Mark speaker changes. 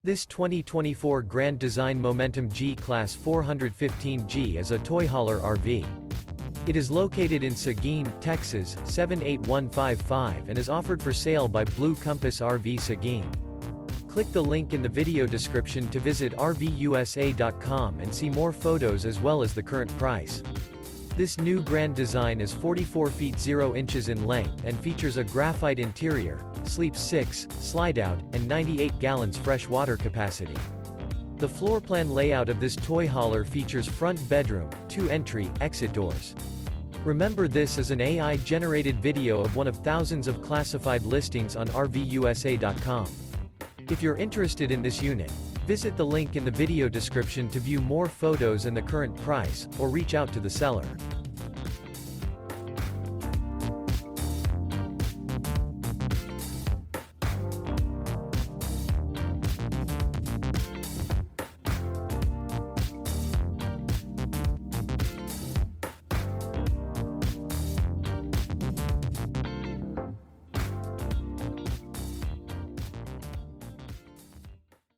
Speaker 1: This 2024 Grand Design Momentum G-Class 415G is a toy hauler RV. It is located in Seguin, Texas, 78155 and is offered for sale by Blue Compass RV Seguin. Click the link in the video description to visit RVUSA.com and see more photos as well as the current price. This new Grand Design is 44 feet 0 inches in length and features a graphite interior, sleeps 6, slide-out, and 98 gallons fresh water capacity. The floor plan layout of this toy hauler features front bedroom, 2 entry, exit doors. Remember, this is an AI-generated video of one of thousands of classified listings on RVUSA.com. If you're interested in this unit, visit the link in the video description to view more photos and the current price, or reach out to the seller.